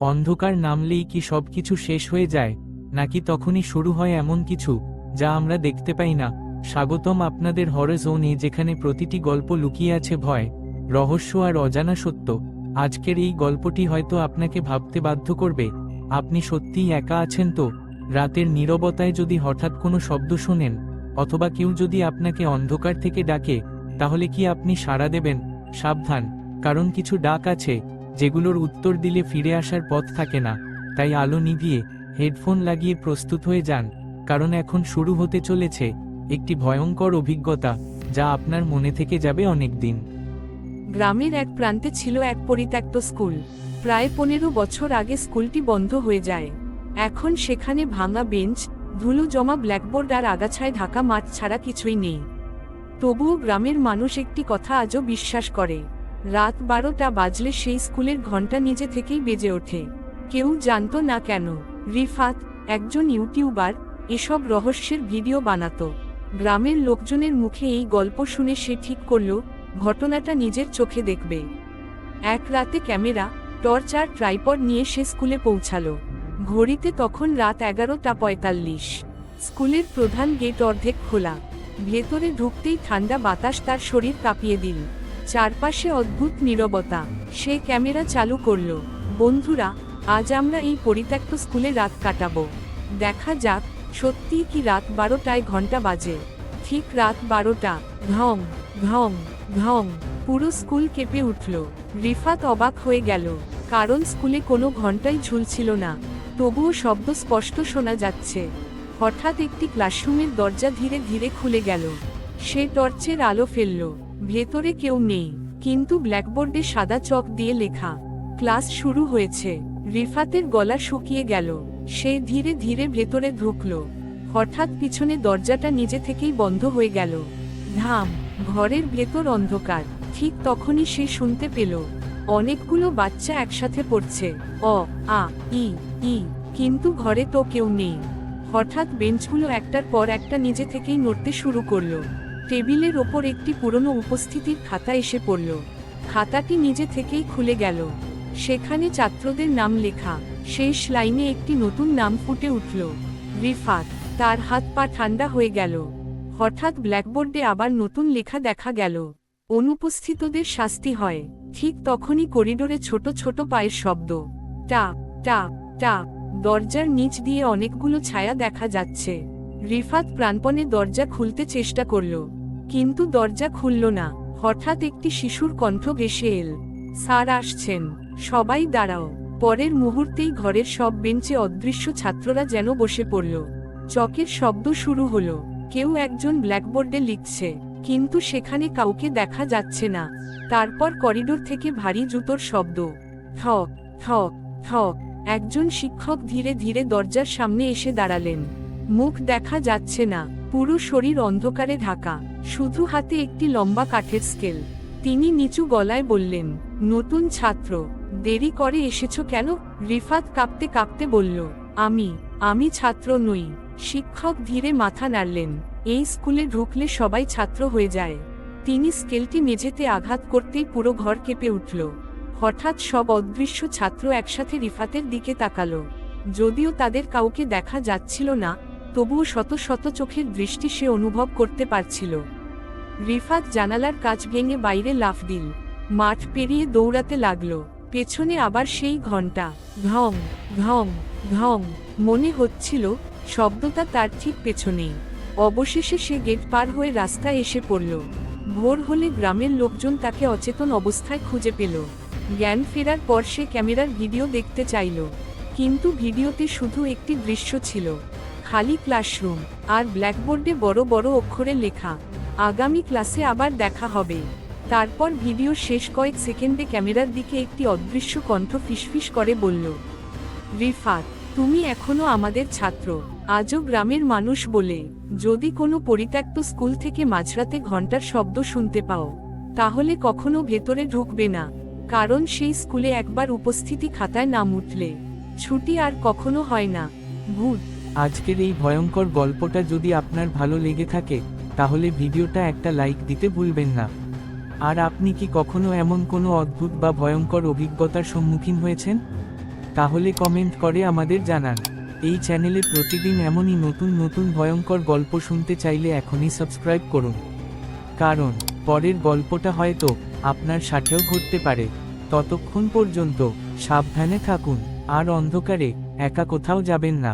অন্ধকার নামলেই কি সবকিছু শেষ হয়ে যায়, নাকি তখনই শুরু হয় এমন কিছু যা আমরা দেখতে পাই না? স্বাগতম আপনাদের হরর জোনে, যেখানে প্রতিটি গল্প লুকিয়ে আছে ভয়, রহস্য আর অজানা সত্য। আজকের এই গল্পটি হয়তো আপনাকে ভাবতে বাধ্য করবে, আপনি সত্যিই একা আছেন তো? রাতের নীরবতায় যদি হঠাৎ কোনো শব্দ শোনেন, অথবা কেউ যদি আপনাকে অন্ধকার থেকে ডাকে, তাহলে কি আপনি সাড়া দেবেন? সাবধান, কারণ কিছু ডাক আছে যেগুলোর উত্তর দিলে ফিরে আসার পথ থাকে না। তাই আলো নিভিয়ে, হেডফোন লাগিয়ে প্রস্তুত হয়ে যান, কারণ এখন শুরু হতে চলেছে একটি ভয়ঙ্কর অভিজ্ঞতা যা আপনার মনে থেকে যাবে অনেক দিন। গ্রামের এক প্রান্তে ছিল এক পরিত্যক্ত স্কুল। প্রায় 15 বছর আগে স্কুলটি বন্ধ হয়ে যায়। এখন সেখানে ভাঙা বেঞ্চ, ধুলো জমা ব্ল্যাকবোর্ড আর আগাছায় ঢাকা মাঠ ছাড়া কিছুই নেই। তবুও গ্রামের মানুষ একটি কথা আজও বিশ্বাস করে। রাত 12টা বাজলে সেই স্কুলের ঘণ্টা নিজে থেকেই বেজে ওঠে। কেউ জানত না কেন। রিফাত, একজন ইউটিউবার, এসব রহস্যের ভিডিও বানাতো। গ্রামের লোকজনের মুখে এই গল্প শুনে সে ঠিক করল ঘটনাটা নিজের চোখে দেখবে। এক রাতে ক্যামেরা, টর্চ আর ট্রাইপড নিয়ে সে স্কুলে পৌঁছালো। ঘড়িতে তখন রাত 11:45। স্কুলের প্রধান গেট অর্ধেক খোলা। ভেতরে ঢুকতেই ঠান্ডা বাতাস তার শরীর কাঁপিয়ে দিল। চারপাশে অদ্ভুত নীরবতা। সে ক্যামেরা চালু করল। বন্ধুরা, আজ আমরা এই পরিত্যক্ত স্কুলে রাত কাটাবো। দেখা যাক সত্যিই কি রাত 12টায় ঘন্টা বাজে। ঠিক রাত 12টা। ঘং ঘং ঘং। পুরো স্কুল কেঁপে উঠল। রিফাত অবাক হয়ে গেল, কারণ স্কুলে কোনো ঘন্টাই ঝুলছিল না। তবুও শব্দ স্পষ্ট শোনা যাচ্ছে। হঠাৎ একটি ক্লাসরুমের দরজা ধীরে ধীরে খুলে গেল। সে টর্চের আলো ফেলল। ভেতরে কেউ নেই, কিন্তু ব্ল্যাকবোর্ডে সাদা চক দিয়ে লেখা, ক্লাস শুরু হয়েছে। রিফাতের গলা শুকিয়ে গেল। সে ধীরে ধীরে ভেতরে ঢুকল। হঠাৎ পিছনে দরজাটা নিজে থেকেই বন্ধ হয়ে গেল। ধাম। ঘরের ভেতর অন্ধকার। ঠিক তখনই সে শুনতে পেল অনেকগুলো বাচ্চা একসাথে পড়ছে, অ আ ই ই, কিন্তু ঘরে তো কেউ নেই। হঠাৎ বেঞ্চগুলো একটার পর একটা নিজে থেকেই নড়তে শুরু করলো। টেবিলের ওপর একটি পুরনো উপস্থিতির খাতা এসে পড়ল। খাতাটি নিজে থেকেই খুলে গেল। সেখানে ছাত্রদের নাম লেখা। শেষ লাইনে একটি নতুন নাম ফুটে উঠল, রিফাত। তার হাত পা ঠান্ডা হয়ে গেল। হঠাৎ ব্ল্যাকবোর্ডে আবার নতুন লেখা দেখা গেল, অনুপস্থিতদের শাস্তি হয়। ঠিক তখনই করিডোরে ছোট ছোট পায়ের শব্দ। টাপ টাপ টাপ। দরজার নিচ দিয়ে অনেকগুলো ছায়া দেখা যাচ্ছে। রিফাত প্রাণপণে দরজা খুলতে চেষ্টা করল, কিন্তু দরজা খুলল না। হঠাৎ একটি শিশুর কণ্ঠ ভেসে এল, স্যার আসছেন, সবাই দাঁড়াও। পরের মুহূর্তেই ঘরের সব বেঞ্চে অদৃশ্য ছাত্ররা যেন বসে পড়ল। চকের শব্দ শুরু হলো। কেউ একজন ব্ল্যাকবোর্ডে লিখছে, কিন্তু সেখানে কাউকে দেখা যাচ্ছে না। তারপর করিডোর থেকে ভারী জুতোর শব্দ। ঠক ঠক ঠক। একজন শিক্ষক ধীরে ধীরে দরজার সামনে এসে দাঁড়ালেন। মুখ দেখা যাচ্ছে না, পুরো শরীর অন্ধকারে ঢাকা, শুধু হাতে একটি লম্বা কাঠের স্কেল। তিনি নিচু গলায় বললেন, নতুন ছাত্র, দেরি করে এসেছো কেন? রিফাত কাঁপতে কাঁপতে বলল, আমি ছাত্র নই। শিক্ষক ধীরে মাথা নাড়লেন, এই স্কুলে ঢুকলে সবাই ছাত্র হয়ে যায়। তিনি স্কেলটি মেঝেতে আঘাত করতেই পুরো ঘর কেঁপে উঠল। হঠাৎ সব অদৃশ্য ছাত্র একসাথে রিফাতের দিকে তাকালো। যদিও তাদের কাউকে দেখা যাচ্ছিল না, তবুও শত শত চোখের দৃষ্টি সে অনুভব করতে পারছিল। রিফাত জানালার কাঁচ ভেঙে বাইরে লাফ দিল। মাঠ পেরিয়ে দৌড়াতে লাগলো। পেছনে আবার সেই ঘণ্টা, ঘং ঘং ঘং। মনে হচ্ছিল শব্দটা তার ঠিক পেছনেই। অবশেষে সে গেট পার হয়ে রাস্তায় এসে পড়ল। ভোর হলে গ্রামের লোকজন তাকে অচেতন অবস্থায় খুঁজে পেল। জ্ঞান ফেরার পর সে ক্যামেরার ভিডিও দেখতে চাইল, কিন্তু ভিডিওতে শুধু একটি দৃশ্য ছিল, খালি ক্লাসরুম, আর ব্ল্যাকবোর্ডে বড় বড় অক্ষরে লেখা, আগামী ক্লাসে আবার দেখা হবে। তারপর ভিডিও শেষ কয়েক সেকেন্ডে ক্যামেরার দিকে একটি অদৃশ্য কণ্ঠ ফিসফিস করে বলল, রিফাত, তুমি এখনো আমাদের ছাত্র। আজও গ্রামের মানুষ বলে, যদি কোনো পরিত্যক্ত স্কুল থেকে মাঝরাতে ঘণ্টার শব্দ শুনতে পাও, তাহলে কখনো ভেতরে ঢুকবে না, কারণ সেই স্কুলে একবার উপস্থিতি খাতায় নাম উঠলে ছুটি আর কখনো হয় না। ভূত। আজকের এই ভয়ঙ্কর গল্পটা যদি আপনার ভালো লেগে থাকে, তাহলে ভিডিওটা একটা লাইক দিতে ভুলবেন না। আর আপনি কি কখনো এমন কোনো অদ্ভুত বা ভয়ঙ্কর অভিজ্ঞতার সম্মুখীন হয়েছেন? তাহলে কমেন্ট করে আমাদের জানান। এই চ্যানেলে প্রতিদিন এমনই নতুন নতুন ভয়ঙ্কর গল্প শুনতে চাইলে এখনই সাবস্ক্রাইব করুন, কারণ পরের গল্পটা হয়তো আপনার সাথেও ঘটতে পারে। ততক্ষণ পর্যন্ত সাবধানে থাকুন আর অন্ধকারে একা কোথাও যাবেন না।